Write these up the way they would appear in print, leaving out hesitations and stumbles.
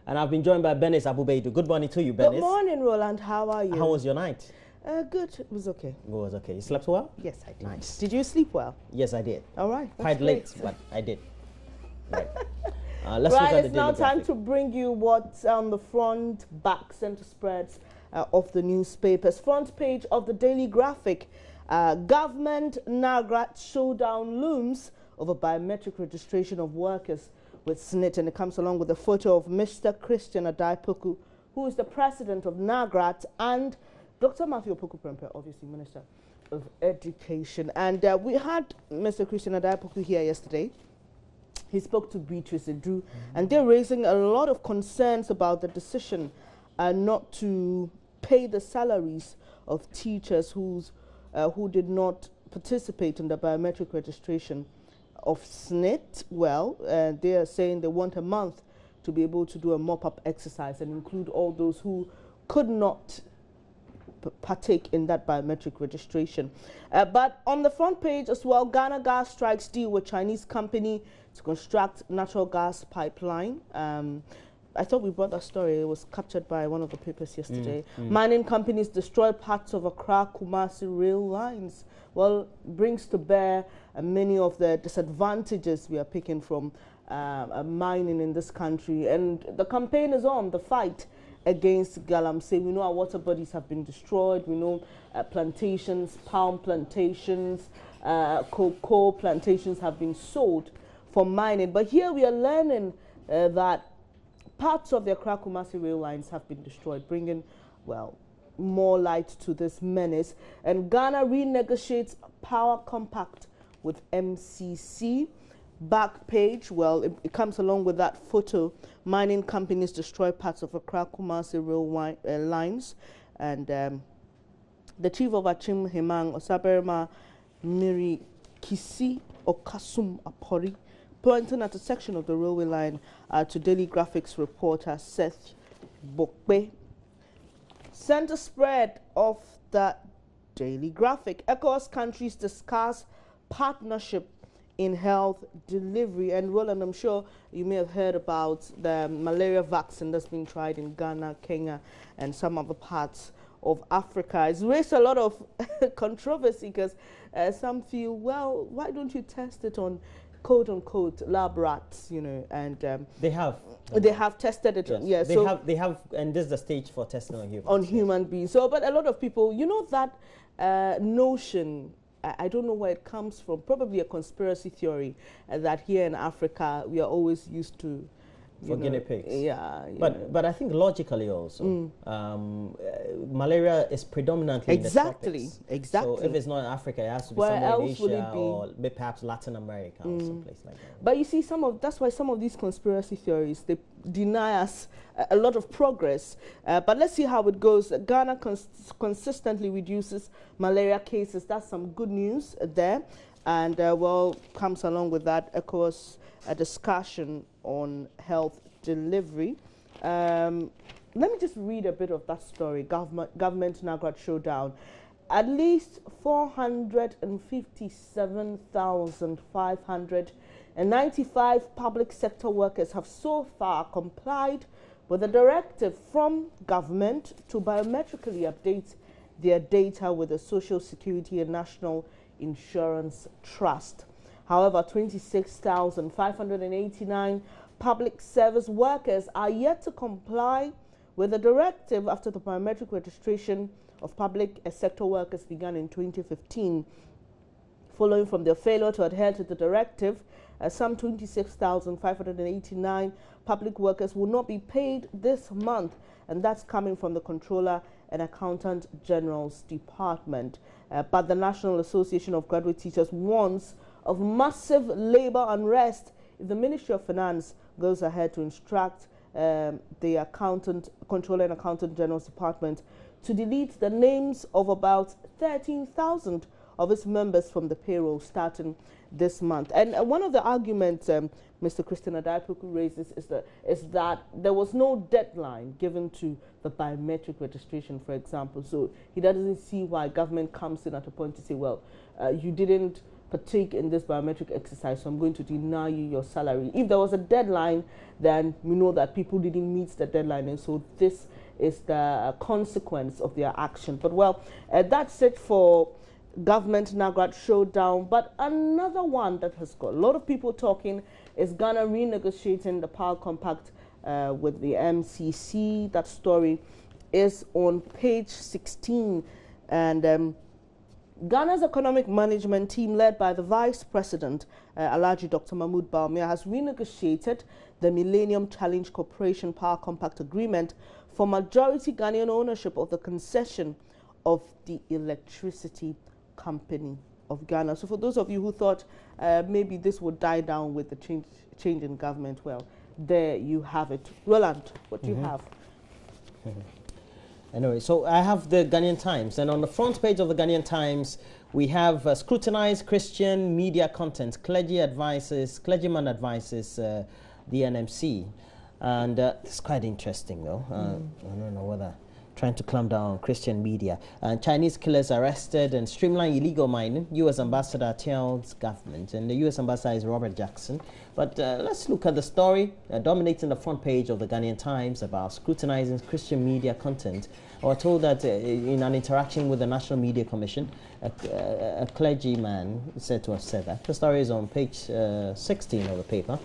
And I've been joined by Benis Abubeidu. Good morning to you, Benis. Good morning, Roland. How are you? How was your night? Good. It was okay. It was okay. You slept well? Yes, I did. Nice. Did you sleep well? Yes, I did. All right. Quite late, but I did. Right. Let's right, look at it's the now daily time graphic. to bring you what's on the front, back, center spreads of the newspapers. Front page of the Daily Graphic. Government Nagrat showdown looms over biometric registration of workers with SNIT, and it comes along with a photo of Mr. Christian Adaipoku, who is the president of Nagrat, and Dr. Matthew Opoku-Prempeh, obviously Minister of Education. And we had Mr. Christian Adaipoku here yesterday. He spoke to Beatrice Edu, and they're raising a lot of concerns about the decision not to pay the salaries of teachers who did not participate in the biometric registration of SNIT. Well, they are saying they want a month to be able to do a mop-up exercise and include all those who could not partake in that biometric registration. But on the front page as well, Ghana Gas strikes deal with Chinese company to construct natural gas pipeline. I thought we brought that story. It was captured by one of the papers yesterday. Mining companies destroy parts of Accra-Kumasi rail lines. Well, brings to bear many of the disadvantages we are picking from mining in this country. And the campaign is on, the fight against galamsey. We know our water bodies have been destroyed. We know plantations, palm plantations, cocoa plantations have been sold for mining. But here we are learning that parts of the Accra-Kumasi rail lines have been destroyed, bringing, well, more light to this menace. And Ghana renegotiates power compact with MCC. Back page, well, it comes along with that photo. Mining companies destroy parts of Accra-Kumasi rail lines. And the chief of Achim Hemang, Osaberma Miri Kisi Okasum Apori, pointing at a section of the railway line to Daily Graphics reporter Seth Bokbe. Center spread of the Daily Graphic. ECOWAS countries discuss partnership in health delivery. And Roland, I'm sure you may have heard about the malaria vaccine that's being tried in Ghana, Kenya, and some other parts of Africa. It's raised a lot of controversy because some feel, well, why don't you test it on quote-unquote lab rats, you know? And they have tested it. Yes. Yeah, they have, and this is the stage for testing on humans. On human beings. So, but a lot of people, you know, that notion, I don't know where it comes from, probably a conspiracy theory that here in Africa we are always used to for guinea pigs. Yeah. But I think logically also, malaria is predominantly in the tropics. Exactly. So if it's not in Africa, it has to be Where somewhere in else would Asia it be? or perhaps Latin America or someplace like that. But you see, that's why some of these conspiracy theories, they deny us a lot of progress. But let's see how it goes. Ghana consistently reduces malaria cases. That's some good news there. And well, comes along with that, of course, a discussion on health delivery. Let me just read a bit of that story. Government Nagrat showdown. At least 457,595 public sector workers have so far complied with a directive from government to biometrically update their data with the Social Security and National Insurance Trust. However, 26,589 public service workers are yet to comply with the directive after the biometric registration of public sector workers began in 2015. Following from their failure to adhere to the directive, some 26,589 public workers will not be paid this month, and that's coming from the Controller and Accountant General's Department. But the National Association of Graduate Teachers warns of massive labor unrest if the Ministry of Finance goes ahead to instruct the Controller and Accountant General's Department to delete the names of about 13,000 of its members from the payroll starting this month. And one of the arguments Mr. Christian Adaipoku raises is that there was no deadline given to the biometric registration, for example. So he doesn't see why government comes in at a point to say, well, you didn't partake in this biometric exercise, so I'm going to deny you your salary. If there was a deadline, then we know that people didn't meet the deadline, and so this is the consequence of their action. But well, that's it for government Nagrat Showdown. But another one that has got a lot of people talking is Ghana renegotiating the power compact with the MCC. That story is on page 16, and Ghana's economic management team, led by the Vice President, Alhaji Dr. Mahmoud Bawumia, has renegotiated the Millennium Challenge Corporation Power Compact Agreement for majority Ghanaian ownership of the concession of the electricity company of Ghana. So for those of you who thought maybe this would die down with the change in government, well, there you have it. Roland, what do you have? Anyway, so I have the Ghanaian Times, and on the front page of the Ghanaian Times, we have scrutinized Christian media content. Clergyman advises the NMC, and it's quite interesting though. I don't know whether trying to clamp down on Christian media. Chinese killers arrested and streamline illegal mining. U.S. Ambassador tells government, and the U.S. Ambassador is Robert Jackson. But let's look at the story dominating the front page of the Ghanaian Times about scrutinizing Christian media content. I was told that in an interaction with the National Media Commission, a clergyman said to have said that. The story is on page 16 of the paper.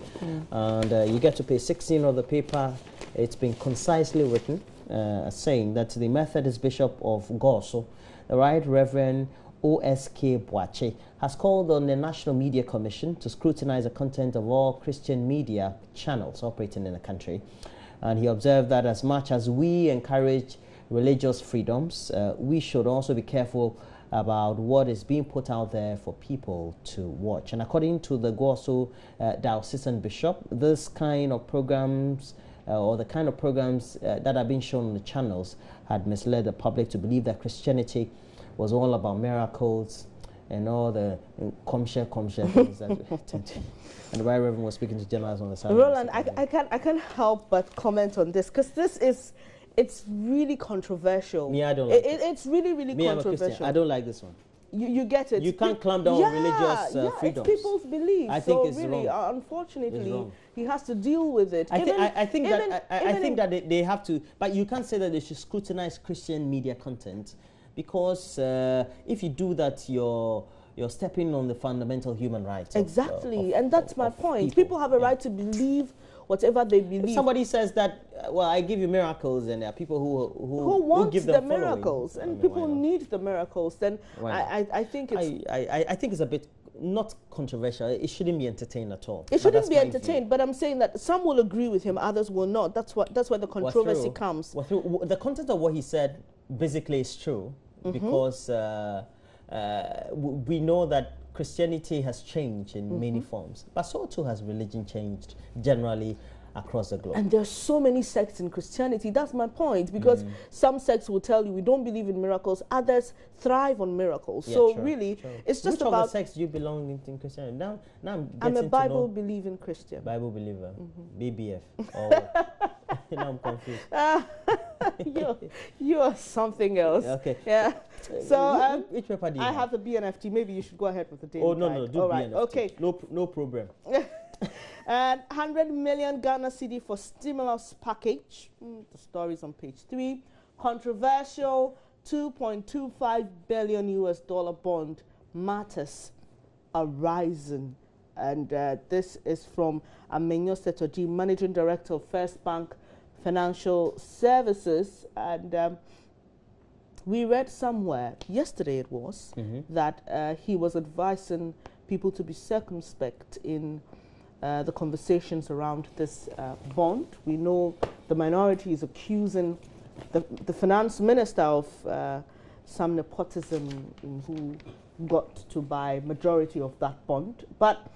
And you get to page 16 of the paper, it's been concisely written, saying that the Methodist Bishop of Goso, the Right Reverend O.S.K. Boache, has called on the National Media Commission to scrutinize the content of all Christian media channels operating in the country. And he observed that as much as we encourage religious freedoms, we should also be careful about what is being put out there for people to watch. And according to the Goso diocesan bishop, this kind of programs or the kind of programs that are being shown on the channels had misled the public to believe that Christianity was all about miracles and all the comshare things that and the Right Reverend was speaking to journalists on the side. Roland, I can't help but comment on this, because this is, it's really controversial. Me, I don't like it. It's really, really Me, controversial. I'm a Christian. I don't like this one. You get it. You can't clamp down on religious freedoms. It's people's beliefs. I think so it's really, wrong. Unfortunately, he has to deal with it. I think that they have to, but you can't say that they should scrutinize Christian media content, because if you do that, you're stepping on the fundamental human rights. Exactly, and that's my point. People have a right to believe whatever they believe. If somebody says that, well, I give you miracles, and there are people who want give them the miracles, and people need the miracles, then I think it's... I think it's a bit not controversial. It shouldn't be entertained at all. It shouldn't be entertained, but I'm saying that some will agree with him, others will not. That's where the controversy comes. The content of what he said basically is true, because we know that Christianity has changed in many forms, but so too has religion changed generally across the globe. And there's so many sects in Christianity. That's my point, because some sects will tell you we don't believe in miracles, others thrive on miracles. Yeah, so true, now it's just Which about... of the sects do you belong in Christianity? Now I'm a Bible-believing Christian. Bible believer, BBF. Now I'm confused. You are something else. Okay. Yeah. So which paper do you have the BNFT. Maybe you should go ahead with the daily Oh, no, guide. no, do All BNFT. right. Okay. No problem. And 100 million Ghana cedi for stimulus package. The story's on page 3. Controversial $2.25 billion US bond matters arising. And this is from Amenyo Setoji, Managing Director of First Bank Financial Services. And we read somewhere, yesterday it was, that he was advising people to be circumspect in the conversations around this bond. We know the minority is accusing the finance minister of some nepotism who got to buy majority of that bond. But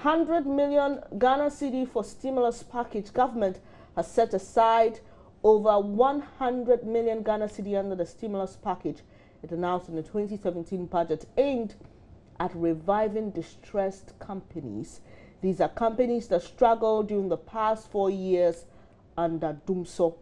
100 million Ghana cedi for stimulus package. Government has set aside over 100 million Ghana cedi under the stimulus package it announced in the 2017 budget, aimed at reviving distressed companies. These are companies that struggled during the past 4 years under Dumso.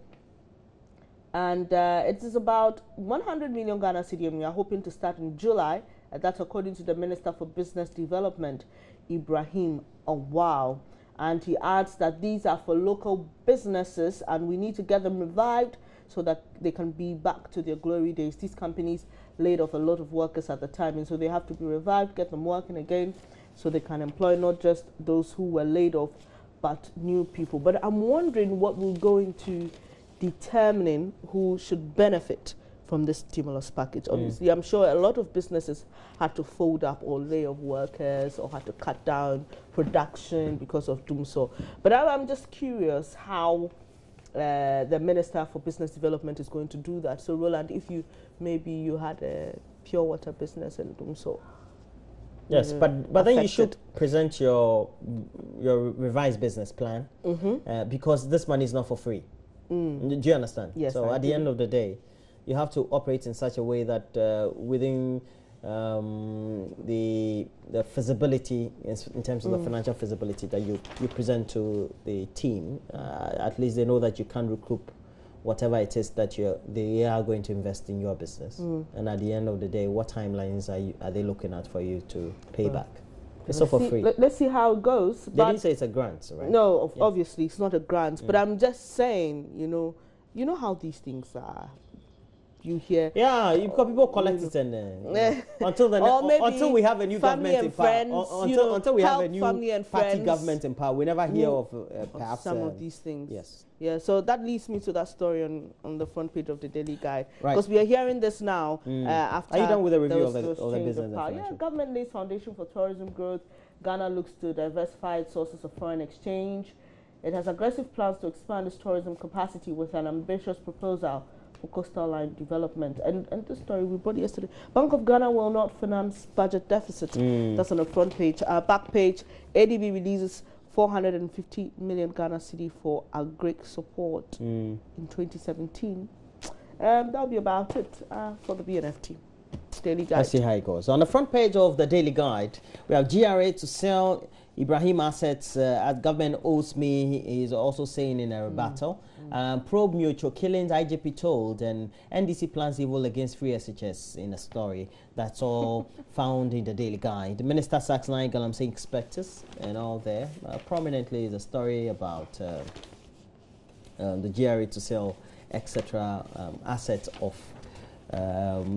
And it is about 100 million Ghana cedi, and we are hoping to start in July. That's according to the Minister for Business Development, Ibrahim Awal. And he adds that these are for local businesses and we need to get them revived so that they can be back to their glory days. These companies laid off a lot of workers at the time, and so they have to be revived, get them working again so they can employ not just those who were laid off, but new people. But I'm wondering what will go into determining who should benefit from this stimulus package. Obviously, I'm sure a lot of businesses had to fold up or lay off workers or had to cut down production because of doom so. But I'm just curious how the Minister for Business Development is going to do that. So, Roland, if maybe you had a pure water business and doom so. Yes, but then you should present your revised business plan because this money is not for free. Do you understand? Yes. So at the end of the day, you have to operate in such a way that within the feasibility, in terms of the financial feasibility that you present to the team, at least they know that you can recoup whatever it is that they are going to invest in your business. And at the end of the day, what timelines are they looking at for you to pay back? It's not for free. Let's see how it goes. They didn't say it's a grant, right? No, obviously it's not a grant. But I'm just saying, you know how these things are. You hear, you've got people collect it and until we have a new government in power, until we have a new party government in power, we never hear of perhaps some of these things. Yes. Yeah. So that leads me to that story on the front page of the Daily Guide, right? Because we are hearing this now after. Are you done with the review of the business? Yeah. Government lays foundation for tourism growth. Ghana looks to diversify its sources of foreign exchange. It has aggressive plans to expand its tourism capacity with an ambitious proposal for coastal line development. And this story we brought yesterday. Bank of Ghana will not finance budget deficit. That's on the front page. Back page, ADB releases 450 million Ghana cedi for agric support in 2017. That'll be about it for the BNFT Daily Guide. Let's see how it goes. On the front page of the Daily Guide, we have GRA to sell Ibrahim assets as government owes me, he is also saying in a rebuttal. Probe mutual killings, IGP told, and NDC plans evil against free SHS in a story. That's all found in the Daily Guide. The Minister sacks 9 galamsey inspectors and all there. Prominently is a story about the GRA to sell, etc. Assets of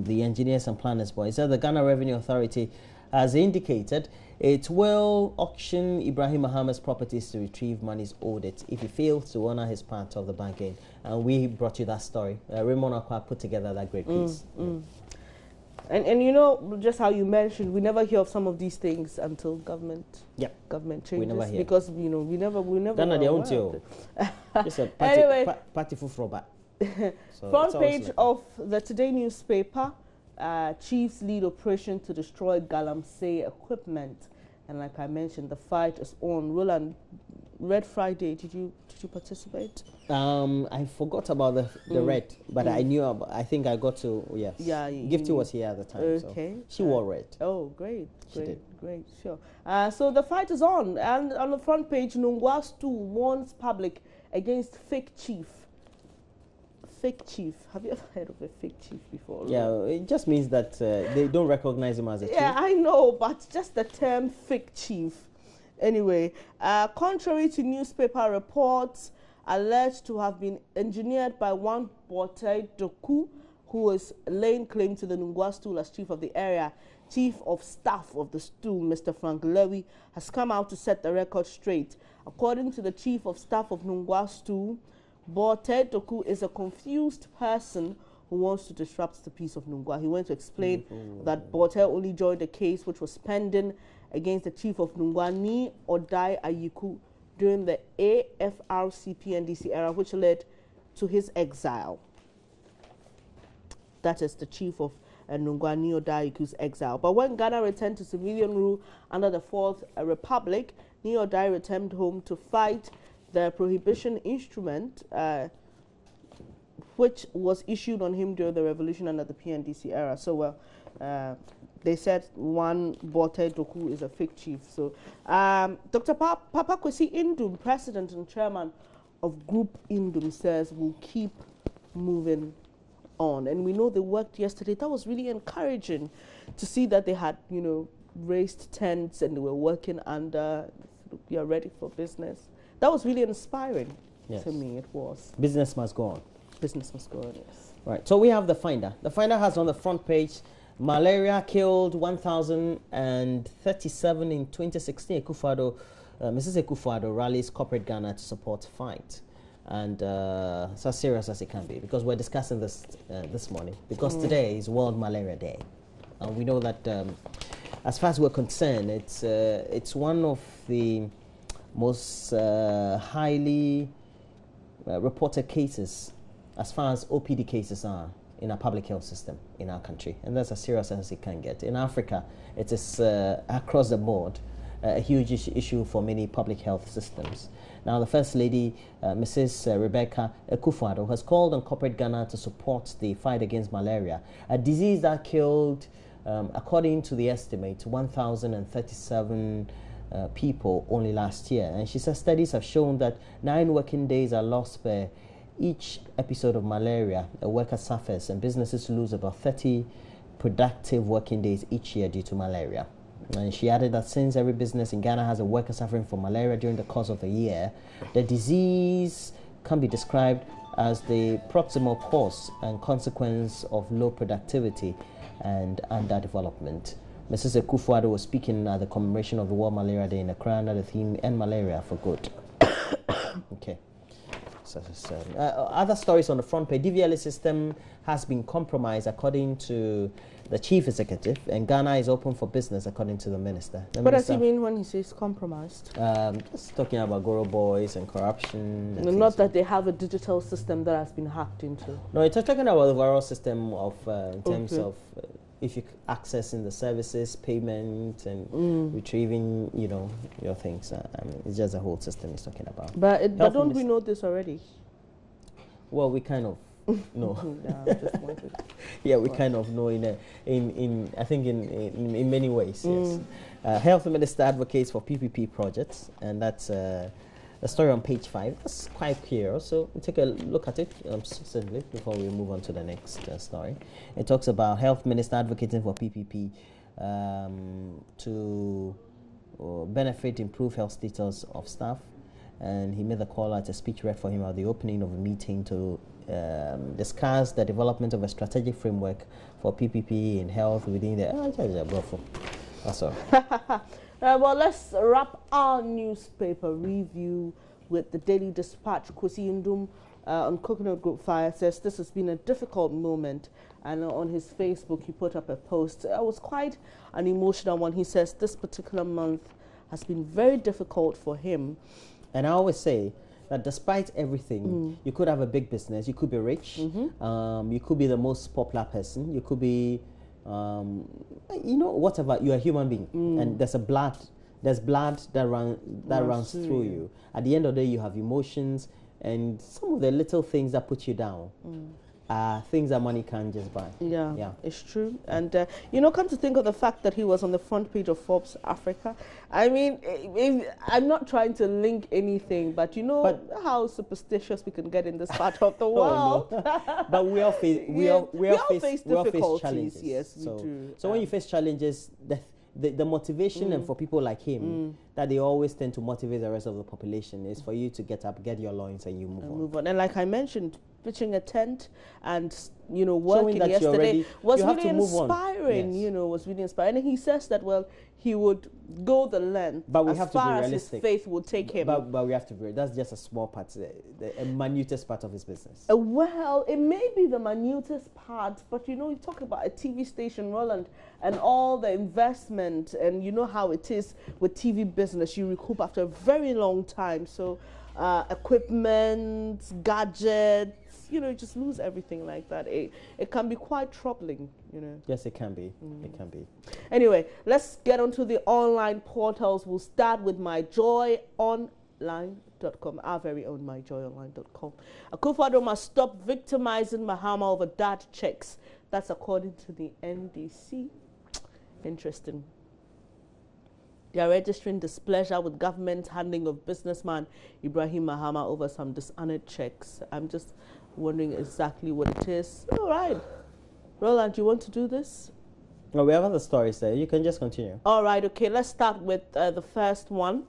the engineers and planners. But it said the Ghana Revenue Authority has indicated it will auction Ibrahim Mohammed's properties to retrieve monies owed it if he fails to honor his part of the banking. And we brought you that story. Raymond Akwa put together that great piece. And you know, just how you mentioned, we never hear of some of these things until government changes. We never hear. Because, you know, we never Ghana, they own you. Just a party, anyway, party for throwback. So front page of the Today newspaper, chiefs lead operation to destroy galamsey equipment. And like I mentioned, the fight is on. Roland, Red Friday, did you participate? I forgot about the red, but I knew about, I think I got to, yes. Yeah. Gifty was here at the time, okay. So she wore red. Oh, great, sure. So the fight is on, and on the front page, Nungwastu warns public against fake chief. Fake chief. Have you ever heard of a fake chief before? Yeah, it just means that they don't recognize him as a chief. Yeah, I know, but just the term fake chief. Anyway, contrary to newspaper reports, alleged to have been engineered by one Bote Doku, who is laying claim to the Nungwa stool as chief of the area. Chief of Staff of the stool, Mr. Frank Lewy, has come out to set the record straight. According to the Chief of Staff of Nungwa stool, Bote Doku is a confused person who wants to disrupt the peace of Nungwa. He went to explain that Bote only joined a case which was pending against the chief of Nungwa, Ni Odai Ayiku, during the AFRCP-NDC era, which led to his exile. That is the chief of Nungwa, Ni Odai Ayiku's exile. But when Ghana returned to civilian rule under the Fourth Republic, Ni Odai returned home to fight the prohibition instrument, which was issued on him during the revolution under the PNDC era. So, they said one Bote Doku is a fake chief. So, Dr. Papa Kwesi Indum, president and chairman of Group Indum, says we'll keep moving on. And we know they worked yesterday. That was really encouraging to see that they had, you know, raised tents and they were working under, you're ready for business. That was really inspiring to me, it was. Business must go on. Business must go on, yes. Right, so we have the Finder. The Finder has on the front page, malaria killed 1,037 in 2016. Mrs. Akufo-Addo rallies corporate Ghana to support fight. And it's as serious as it can be, because we're discussing this this morning, because today is World Malaria Day. And we know that as far as we're concerned, it's one of the most highly reported cases as far as OPD cases are in our public health system in our country. And that's as serious as it can get. In Africa, it is across the board a huge issue for many public health systems. Now, the First Lady, Mrs. Rebecca Akufo-Addo, has called on corporate Ghana to support the fight against malaria, a disease that killed, according to the estimate, 1,037 people only last year. And she says studies have shown that 9 working days are lost per each episode of malaria a worker suffers, and businesses lose about 30 productive working days each year due to malaria. And she added that since every business in Ghana has a worker suffering from malaria during the course of a year, the disease can be described as the proximal cause and consequence of low productivity and underdevelopment. Mrs. Akufo-Addo was speaking at the commemoration of the World Malaria Day in Accra under the theme "End Malaria for Good." Okay. Other stories on the front page. DVLA system has been compromised according to the chief executive, and Ghana is open for business according to the minister. What does he mean when he says compromised? Just talking about Goro boys and corruption. And not that they have a digital system that has been hacked into. No, it's talking about the overall system of in terms of if you accessing the services, payment, and retrieving, you know, your things. I mean, it's just the whole system he's talking about. But don't we know this already? Well, we kind of know. Yeah, we kind of know in I think in many ways. Yes. Health Minister advocates for PPP projects, and that's a story on page 5. That's quite clear. So we'll take a look at it succinctly before we move on to the next story. It talks about Health Minister advocating for PPP to benefit improve health status of staff. And he made the call at a speech read for him at the opening of a meeting to discuss the development of a strategic framework for PPP in health within the... That's all. Well, let's wrap our newspaper review with the Daily Dispatch. Kwesi Ndum on Coconut Group Fire says this has been a difficult moment, and on his Facebook he put up a post. It was quite an emotional one. He says this particular month has been very difficult for him. And I always say that despite everything, you could have a big business, you could be rich, you could be the most popular person, you could be, you know, whatever. You're a human being, and there's blood that runs through you. At the end of the day, you have emotions, and some of the little things that put you down are things that money can't just buy. Yeah, it's true. And you know, come to think of the fact that he was on the front page of Forbes Africa. I mean, I'm not trying to link anything, but you know how superstitious we can get in this part of the world. Oh, no. But we all face challenges. Yes, we do. So when you face challenges, the motivation and for people like him that they always tend to motivate the rest of the population is for you to get up, get your loins, and you move on. And like I mentioned, pitching a tent and, you know, working yesterday was really inspiring. Yes. You know, was really inspiring. And he says that, well, he would go the length as far as his faith would take him. But we have to be realistic. That's just a small part, a minutest part of his business. Well, it may be the minutest part, but you know, you talk about a TV station, Roland, and all the investment, and you know how it is with TV business. You recoup after a very long time. So equipment, gadgets, you know, you just lose everything like that. It can be quite troubling, you know. Yes, it can be. It can be. Anyway, let's get onto the online portals. We'll start with myjoyonline.com, our very own myjoyonline.com. Akufo-Addo must stop victimizing Mahama over dad checks. That's according to the NDC. Interesting. They are registering displeasure with government handling of businessman Ibrahim Mahama over some dishonored checks. I'm just wondering exactly what it is. All right. Roland, you want to do this? No, we have other stories there. You can just continue. All right, okay, let's start with the first one.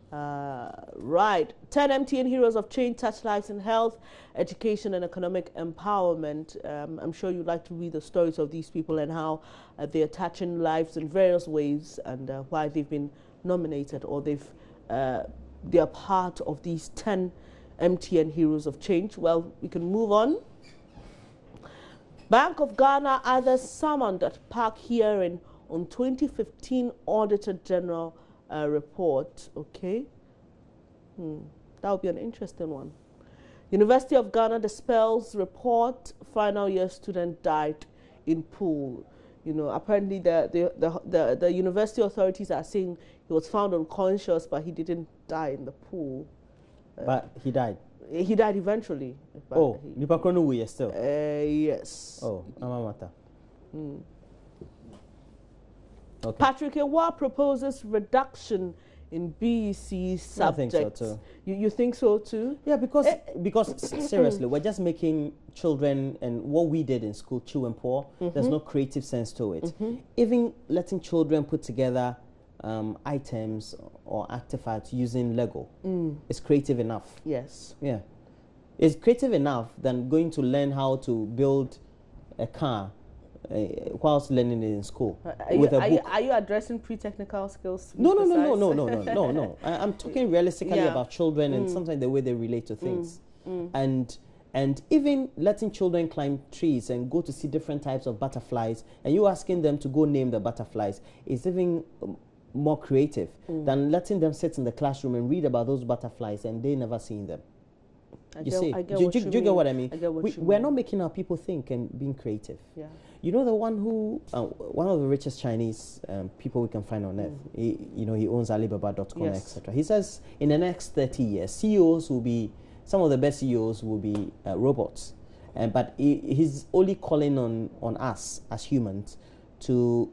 Right, 10 MTN heroes of change touch lives in health, education and economic empowerment. I'm sure you'd like to read the stories of these people and how they're touching lives in various ways, and why they've been nominated, or they're part of these 10 MTN heroes of change. Well, we can move on. Bank of Ghana either summoned at Park hearing on 2015 Auditor General report. Okay, that would be an interesting one. University of Ghana dispels report, final year student died in pool. You know, apparently the university authorities are saying he was found unconscious, but he didn't die in the pool. But he died. He died eventually. Oh, Nipakronu still. Yes. Oh, Amamata. Okay. Patrick Ewa proposes reduction in BEC subjects. I think so too. You think so too? Yeah, because seriously, we're just making children, and what we did in school, chew and pour. There's no creative sense to it. Even letting children put together items or artifacts using Lego is creative enough. Yes. Yeah, it's creative enough than going to learn how to build a car whilst learning it in school with a book. Are you addressing pre-technical skills? No. I'm talking realistically about children and sometimes the way they relate to things, and even letting children climb trees and go to see different types of butterflies, and you asking them to go name the butterflies is even more creative than letting them sit in the classroom and read about those butterflies and they never seen them. Do you get what I mean? We're not making our people think and being creative. Yeah. You know, the one who, one of the richest Chinese people we can find on earth, he owns Alibaba.com, etc. He says in the next 30 years, CEOs will be, some of the best CEOs will be robots. But he's only calling on us as humans to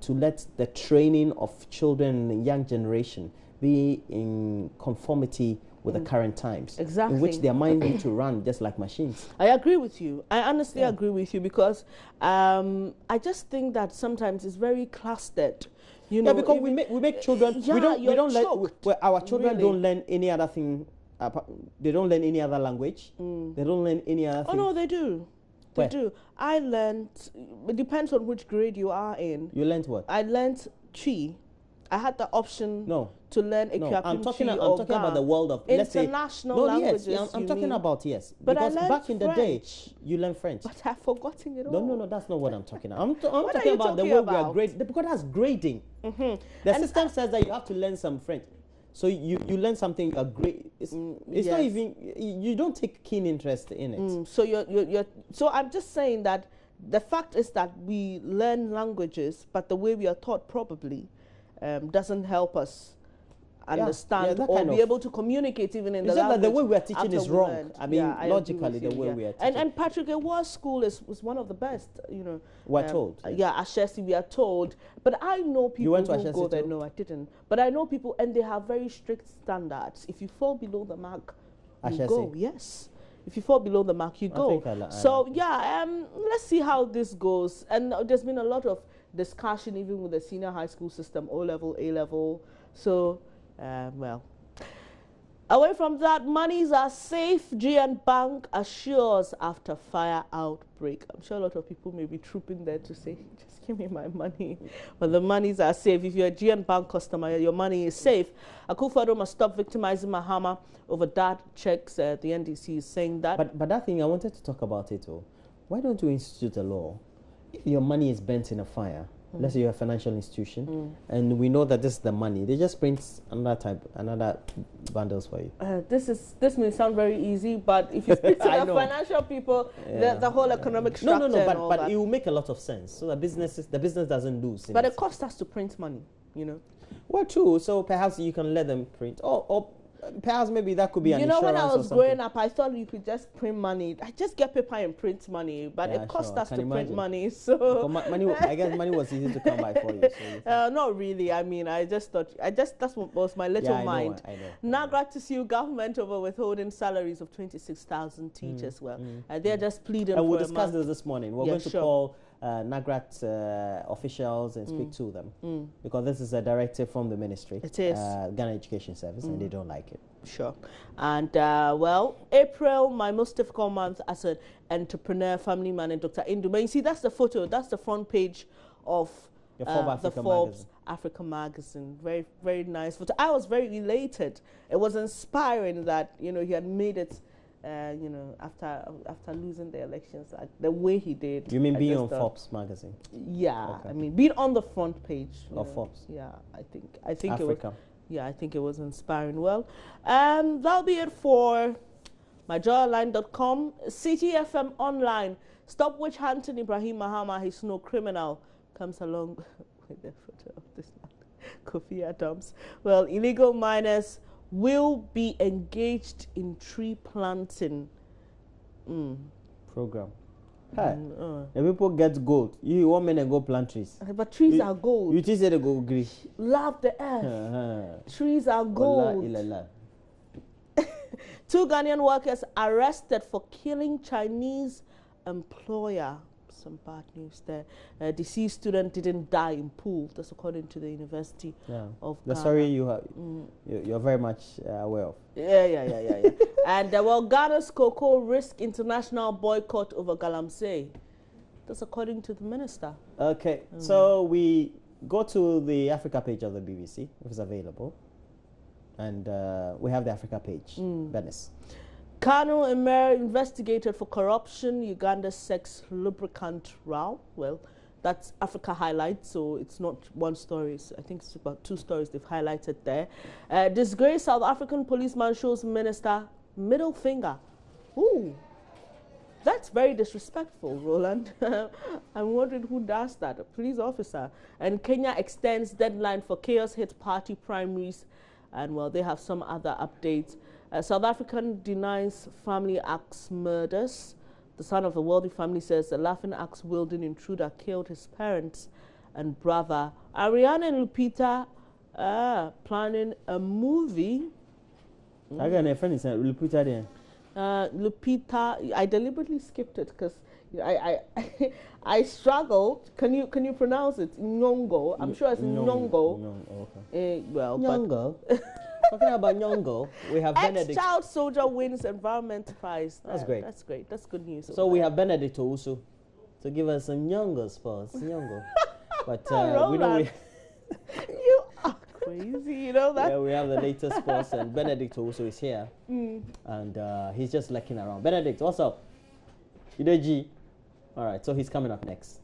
let the training of children and young generation be in conformity with the current times, exactly, in which their mind need to run just like machines. I agree with you. I honestly agree with you, because I just think that sometimes it's very clustered. You know, because we make children. we don't let our children don't learn any other thing. They don't learn any other language. They don't learn any other. Oh no, they do. They do. I learned. It depends on which grade you are in. You learned what? I learned Chi. I had the option to learn Ekuapim. I'm talking about the world of international languages. Yes, I'm talking about But because back in the day, you learned French. But I've forgotten it all. No, that's not what I'm talking about. I'm talking about the way we are grading, because that's grading. The system says that you have to learn some French. So you learn something great. It's not even, you don't take keen interest in it. So so I'm just saying that the fact is that we learn languages, but the way we are taught probably doesn't help us understand or be able to communicate even in the language. The way we are teaching is wrong. I mean, logically, the way we are teaching. And Patrick Ewa's school was one of the best, We're told. Ashesi, we are told. But I know people who go there. No, I didn't. But I know people, and they have very strict standards. If you fall below the mark, you go. Yes. If you fall below the mark, you go. Let's see how this goes. And there's been a lot of discussion even with the senior high school system, O-level, A-level. So, away from that, monies are safe. GN Bank assures after fire outbreak. I'm sure a lot of people may be trooping there to say, just give me my money. But the monies are safe. If you're a GN Bank customer, your money is safe. Akufo-Addo must stop victimizing Mahama over dad checks. The NDC is saying that. But that thing, I wanted to talk about it. Why don't you institute a law? If your money is burnt in a fire, let's say you're a financial institution, and we know that this is the money, they just print another bundles for you. This may sound very easy, but if you speak to the financial people, the whole economic structure. No, but it will make a lot of sense, so that the business doesn't lose. But it costs us to print money, Well, true. So perhaps you can let them print, or perhaps maybe that could be an You know, when I insurance or was something. growing up, I thought you could just print money. I just get paper and print money, but Yeah, it cost sure. us to Can print imagine. money. Because So money, I guess money was easy to come by for you. So you think- not really. I mean, I just thought, that's what was my little yeah, I mind. know, I know. NAGRA to sue government over withholding salaries of 26,000 teachers. They're just pleading And we'll for discuss this morning. We're Yeah, going to sure. call NAGRAT officials and speak to them because this is a directive from the ministry. It is. Ghana Education Service, and they don't like it. Sure. And well, April, my most difficult month as an entrepreneur, family man, and Dr. Induma. You see, that's the photo. That's the front page of The Forbes the Africa Forbes magazine. Africa magazine. Very, very nice photo. I was very elated. It was inspiring that, you know, he had made it, you know, after losing the elections, like the way he did. You mean I being just on thought- Forbes magazine? Yeah, Okay. I mean, being on the front page you Of know, Forbes. Yeah, I think it was. Africa. Yeah, I think it was inspiring. Well, that'll be it for myjoyonline.com. CTFM Online. Stop witch hunting Ibrahim Mahama. He's no criminal. Comes along with the photo of this man, Kofi Adams. Well, illegal miners will be engaged in tree planting. Program. Hey, the people get gold. You want men to go plant trees. But trees are gold. You just say they go green. Love the earth. Trees are gold. Wallah, 2 Ghanaian workers arrested for killing Chinese employer. Some bad news there. Deceased student didn't die in pool. That's according to the University of the Ghana. story you have, you're very much aware of. Yeah. And well, Ghana's cocoa risk international boycott over galamsey. That's according to the minister. Okay, so we go to the Africa page of the BBC, if it's available. And we have the Africa page, Venice. Kanu Emir investigated for corruption, Uganda's sex lubricant row. Well, that's Africa highlights, so it's not one story. I think it's about 2 stories they've highlighted there. Disgraced South African policeman shows minister middle finger. Ooh, that's very disrespectful, Roland. I'm wondering who does that, a police officer. And Kenya extends deadline for chaos hit party primaries. And well, they have some other updates. South African denies family axe murders. The son of a wealthy family says a laughing axe wielding intruder killed his parents and brother. Ariana and Lupita planning a movie. I got a friend is Lupita there. Lupita, I deliberately skipped it because I struggled. Can you pronounce it? Nyongo. I'm sure it's Nyongo. Okay. Well, Nyongo. Talking about Nyongo, we have Benedict. Ex-child soldier wins environment prize. That's great. That's great. That's good news. So we have Benedict also to give us some Nyongos for us. Nyongo. But we know you are crazy. You know that. Yeah, we have the latest sports, and Benedict also is here, and he's just lurking around. Benedict, what's up? You G. All right, so he's coming up next.